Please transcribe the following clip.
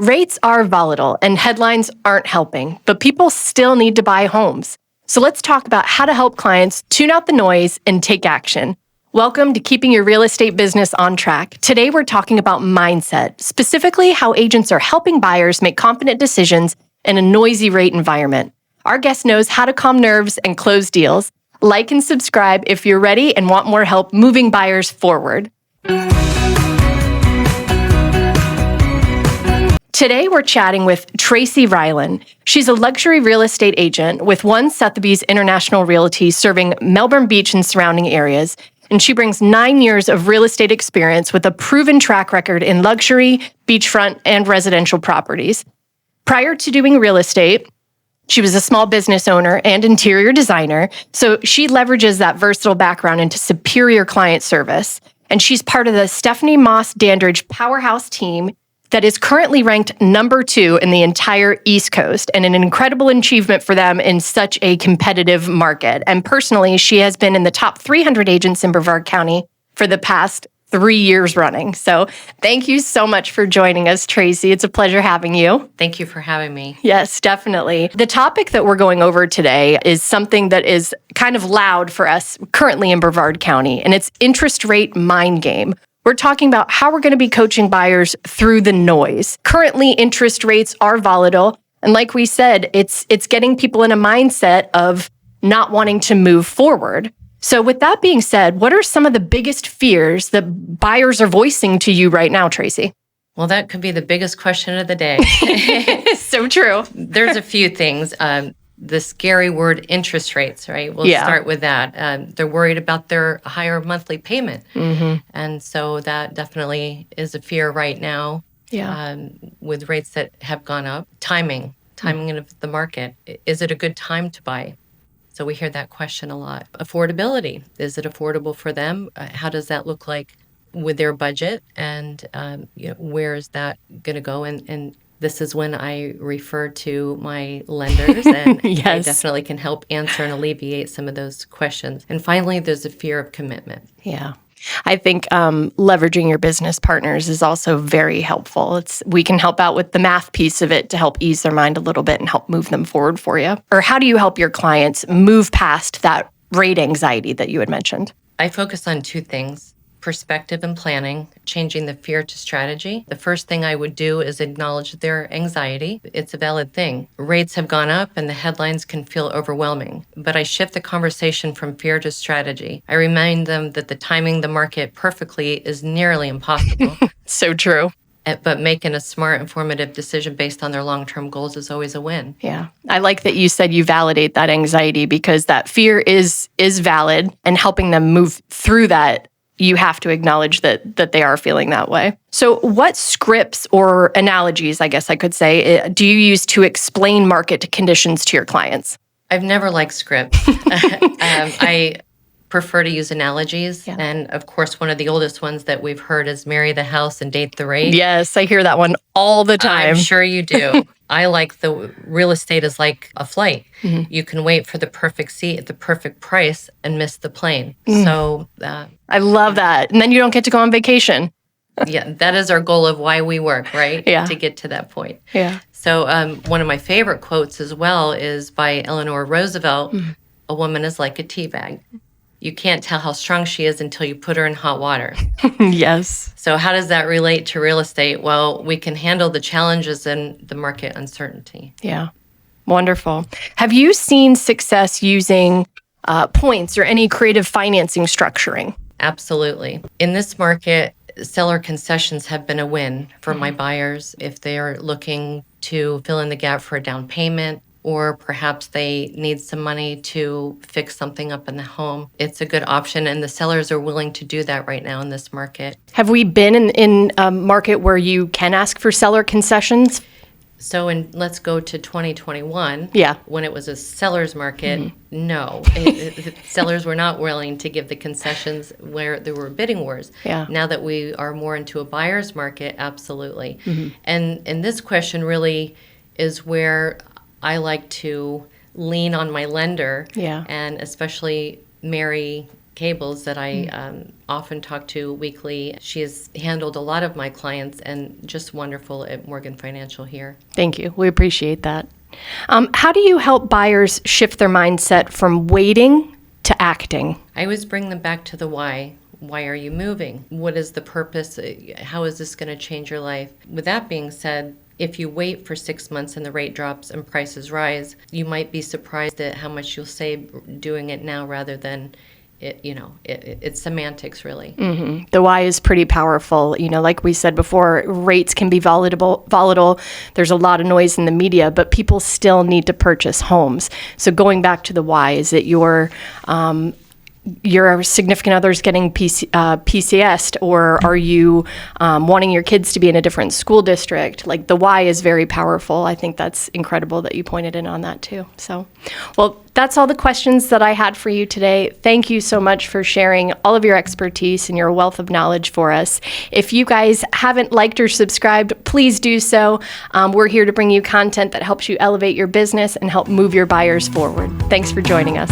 Rates are volatile and headlines aren't helping, but people still need to buy homes. So let's talk about how to help clients tune out the noise and take action. Welcome to Keeping Your Real Estate Business on Track. Today we're talking about mindset, specifically how agents are helping buyers make confident decisions in a noisy rate environment. Our guest knows how to calm nerves and close deals. Like and subscribe if you're ready and want more help moving buyers forward. Today, we're chatting with Tracy Ryland. She's a luxury real estate agent with One Sotheby's International Realty serving Melbourne Beach and surrounding areas, and she brings 9 years of real estate experience with a proven track record in luxury, beachfront, and residential properties. Prior to doing real estate, she was a small business owner and interior designer, so she leverages that versatile background into superior client service. And she's part of the Stephanie Moss Dandridge powerhouse team that is currently ranked number 2 in the entire East Coast, and an incredible achievement for them in such a competitive market. And personally, she has been in the top 300 agents in Brevard County for the past 3 years running. So thank you so much for joining us, Tracy. It's a pleasure having you. Thank you for having me. Yes, definitely. The topic that we're going over today is something that is kind of loud for us currently in Brevard County, and it's interest rate mind game. We're talking about how we're going to be coaching buyers through the noise. Currently, interest rates are volatile. And like we said, it's getting people in a mindset of not wanting to move forward. So with that being said, what are some of the biggest fears that buyers are voicing to you right now, Tracy? Well, that could be the biggest question of the day. So true. There's a few things. The scary word interest rates, right? We'll start with that. They're worried about their higher monthly payment. Mm-hmm. And so that definitely is a fear right now with rates that have gone up. Timing of the market. Is it a good time to buy? So we hear that question a lot. Affordability. Is it affordable for them? How does that look like with their budget? And where is that going to go? And this is when I refer to my lenders, and Yes. they definitely can help answer and alleviate some of those questions. And finally, there's a fear of commitment. Yeah. I think leveraging your business partners is also very helpful. We can help out with the math piece of it to help ease their mind a little bit and help move them forward for you. Or how do you help your clients move past that rate anxiety that you had mentioned? I focus on 2 things. Perspective and planning, changing the fear to strategy. The first thing I would do is acknowledge their anxiety. It's a valid thing. Rates have gone up and the headlines can feel overwhelming, but I shift the conversation from fear to strategy. I remind them that the timing the market perfectly is nearly impossible. So true. But making a smart, informative decision based on their long-term goals is always a win. Yeah. I like that you said you validate that anxiety, because that fear is valid, and helping them move through that, you have to acknowledge that they are feeling that way. So what scripts or analogies, I guess I could say, do you use to explain market conditions to your clients? I've never liked scripts. I prefer to use analogies. Yeah. And of course, one of the oldest ones that we've heard is marry the house and date the rate. Yes, I hear that one all the time. I'm sure you do. I like the real estate is like a flight. Mm-hmm. You can wait for the perfect seat at the perfect price and miss the plane. So I love that. And then you don't get to go on vacation. Yeah, that is our goal of why we work, right? Yeah. To get to that point. Yeah. So one of my favorite quotes as well is by Eleanor Roosevelt, a woman is like a tea bag. You can't tell how strong she is until you put her in hot water. Yes. So how does that relate to real estate? Well, we can handle the challenges and the market uncertainty. Yeah. Wonderful. Have you seen success using points or any creative financing structuring? Absolutely. In this market, seller concessions have been a win for my buyers if they are looking to fill in the gap for a down payment, or perhaps they need some money to fix something up in the home. It's a good option, and the sellers are willing to do that right now in this market. Have we been in a market where you can ask for seller concessions? So let's go to 2021. Yeah. When it was a seller's market, no. Sellers were not willing to give the concessions where there were bidding wars. Yeah. Now that we are more into a buyer's market, absolutely. And this question really is where I like to lean on my lender, and especially marry Cables that I often talk to weekly. She has handled a lot of my clients and just wonderful at Morgan Financial here. Thank you. We appreciate that. How do you help buyers shift their mindset from waiting to acting? I always bring them back to the why. Why are you moving? What is the purpose? How is this going to change your life? With that being said, if you wait for 6 months and the rate drops and prices rise, you might be surprised at how much you'll save doing it now rather than it's semantics, really. Mm-hmm. The why is pretty powerful. Like we said before, rates can be volatile. There's a lot of noise in the media, but people still need to purchase homes. So going back to the why, is it your significant other's getting PCS'd, or are you wanting your kids to be in a different school district? Like, the why is very powerful. I think that's incredible that you pointed in on that too. So, well, that's all the questions that I had for you today. Thank you so much for sharing all of your expertise and your wealth of knowledge for us. If you guys haven't liked or subscribed, please do so. We're here to bring you content that helps you elevate your business and help move your buyers forward. Thanks for joining us.